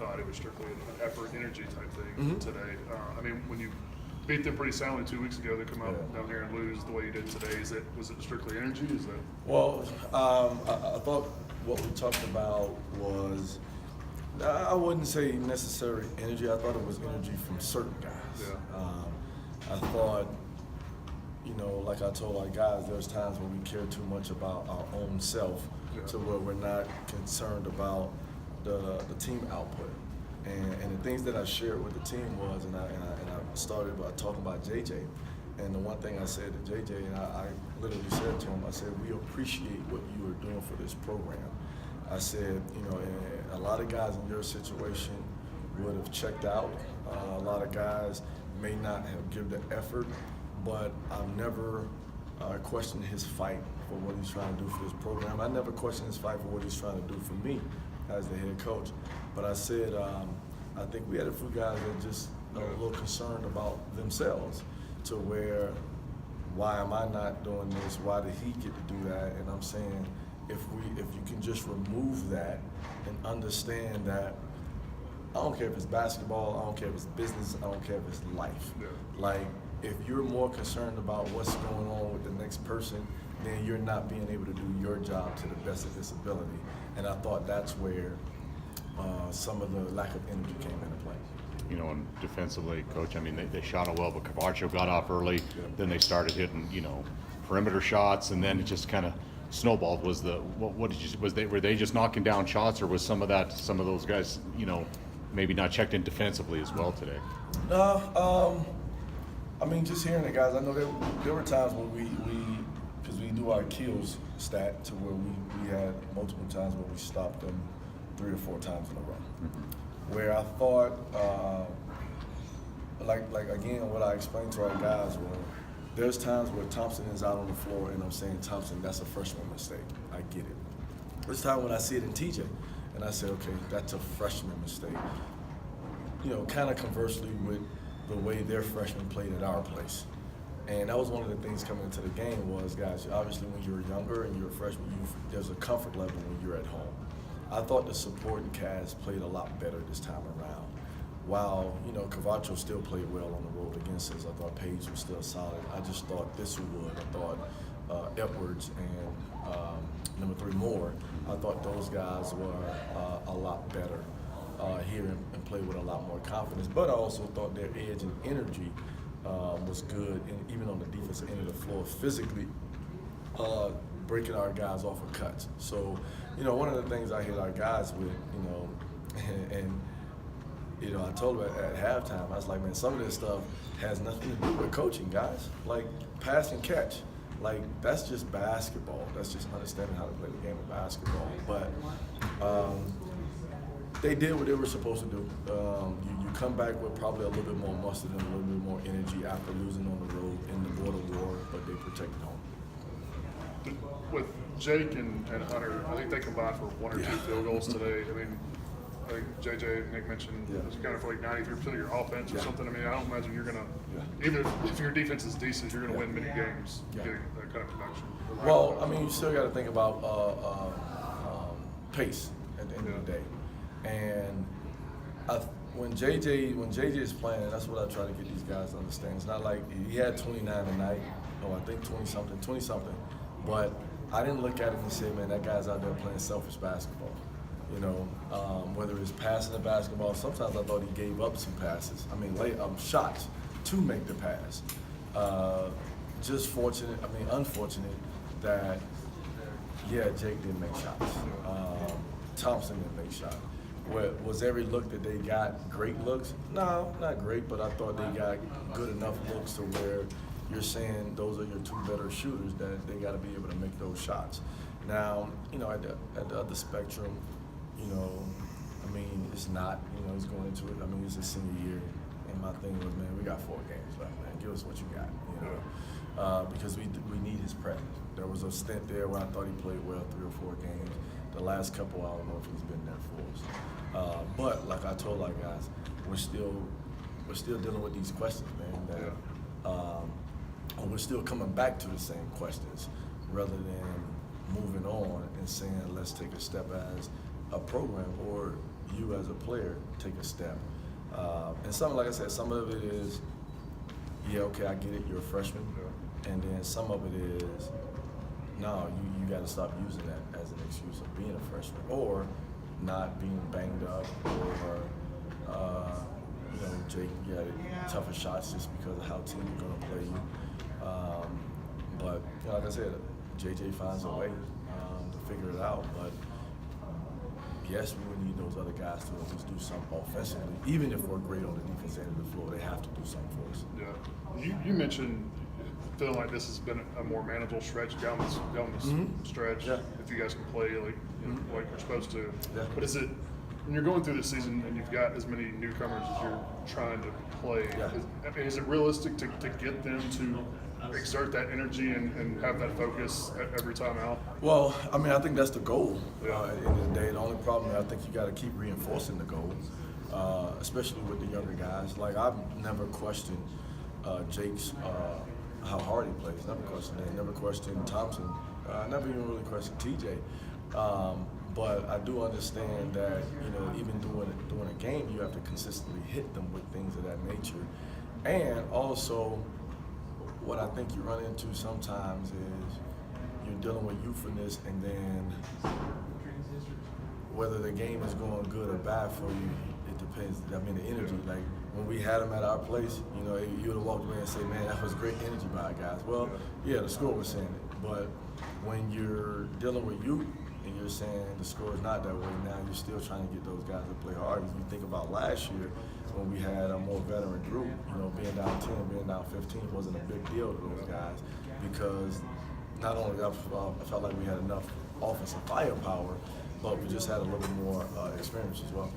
thought it was strictly an effort, energy type thing today. I mean, when you beat them pretty soundly 2 weeks ago, they come out down here and lose the way you did today. Was it strictly energy? Is that? Well, I thought what we talked about was, I wouldn't say necessarily energy. I thought it was energy from certain guys. Yeah. I thought, you know, like I told our guys, there's times when we care too much about our own self to where we're not concerned about the team output. And the things that I shared with the team was, and I started by talking about JJ. And the one thing I said to JJ, and I literally said to him, I said, we appreciate what you are doing for this program. I said, you know, a lot of guys in your situation would have checked out. A lot of guys may not have given the effort, but I've never questioned his fight for what he's trying to do for this program. I never questioned his fight for what he's trying to do for me as the head coach. But I said, I think we had a few guys that just a little concerned about themselves, to where, why am I not doing this? Why did he get to do that? And I'm saying, if you can just remove that and understand that, I don't care if it's basketball, I don't care if it's business, I don't care if it's life. Yeah. Like, if you're more concerned about what's going on with the next person, then you're not being able to do your job to the best of its ability. And I thought that's where some of the lack of energy came into play. You know, and defensively, Coach, I mean, they shot it well, but Cavacho got off early. Then they started hitting, you know, perimeter shots, and then it just kind of snowballed. Were they just knocking down shots, or was some of those guys, you know, maybe not checked in defensively as well today? No, I mean, just hearing the guys, I know there were times when we because we do our kills stat, to where we had multiple times where we stopped them 3 or 4 times in a row. Where I thought, like again, what I explained to our guys was, there's times where Thompson is out on the floor and I'm saying, Thompson, that's a freshman mistake. I get it. There's time when I see it in TJ and I say, okay, that's a freshman mistake. You know, kind of conversely with the way their freshmen played at our place. And that was one of the things coming into the game was, guys, obviously when you're younger and you're a freshman, there's a comfort level when you're at home. I thought the supporting cast played a lot better this time around. While, you know, Cavacho still played well on the road against us, I thought Page was still solid. I just thought Thistlewood, I thought Edwards and number 3 Moore, I thought those guys were a lot better here and played with a lot more confidence. But I also thought their edge and energy was good, and even on the defensive end of the floor, physically breaking our guys off of cuts. So, you know, one of the things I hit our guys with, you know, and you know, I told them at halftime, I was like, man, some of this stuff has nothing to do with coaching, guys. Like, pass and catch. Like, that's just basketball. That's just understanding how to play the game of basketball. But they did what they were supposed to do. You come back with probably a little bit more mustard and a little bit more energy after losing on the road in the border war, but they protected home. With Jake and Hunter, I think they combined for 1 or 2 field goals today. I mean, I think JJ, Nick mentioned, it's kind of for like 93% of your offense or something. I mean, I don't imagine you're going to, even if your defense is decent, you're going to win many games getting that kind of production. Well, I mean, you still got to think about pace at the end of the day. And when JJ is playing, that's what I try to get these guys to understand. It's not like he had 29 tonight. No, I think 20-something. But I didn't look at him and say, man, that guy's out there playing selfish basketball. You know, whether it's passing the basketball, sometimes I thought he gave up some passes. I mean, shots to make the pass. Just unfortunate that, Jake didn't make shots. Thompson didn't make shots. Was every look that they got great looks? No, not great, but I thought they got good enough looks to where you're saying those are your 2 better shooters, that they got to be able to make those shots. Now, you know, at the other spectrum, you know, I mean, it's not, you know, he's going into it. I mean, it's his senior year, and my thing was, man, we got 4 games left, man. Give us what you got, you know, because we need his presence. There was a stint there where I thought he played well 3 or 4 games. The last couple, I don't know if he's been there for us. But like I told our guys, we're still dealing with these questions, man. We're still coming back to the same questions, rather than moving on and saying let's take a step as a program, or you as a player take a step. And some, like I said, some of it is, yeah, okay, I get it, you're a freshman. And then some of it is, no, you got to stop using that as an excuse of being a freshman or not being banged up or, Jake, you had tougher shots just because of how teams are going to play you. But like I said, JJ finds a way to figure it out. But yes, we would need those other guys to at least do something offensively. Even if we're great on the defense end of the floor, they have to do something for us. Yeah. You mentioned feeling like this has been a more manageable stretch down this stretch. Yeah. If you guys can play like like you're supposed to. Yeah. But is it when you're going through this season and you've got as many newcomers as you're trying to play? Yeah. Is it realistic to get them to exert that energy and have that focus every time out? Well, I mean, I think that's the goal. Yeah. At the end of the day, the only problem is I think you got to keep reinforcing the goal, especially with the younger guys. Like I've never questioned Jake's how hard he plays. Never questioned that. Never questioned Thompson. Never even really questioned TJ. But I do understand that even during a game, you have to consistently hit them with things of that nature, and also. What I think you run into sometimes is you're dealing with youthfulness, and then whether the game is going good or bad for you, it depends. I mean, the energy. Like when we had them at our place, you would have walked away and say, "Man, that was great energy by our guys." Well, yeah, the score was saying it, but when you're dealing with youth and you're saying the score is not that way, now you're still trying to get those guys to play hard. If you think about last year, when we had a more veteran group, being down 10, being down 15 wasn't a big deal to those guys because not only I felt like we had enough offensive firepower, but we just had a little bit more experience as well.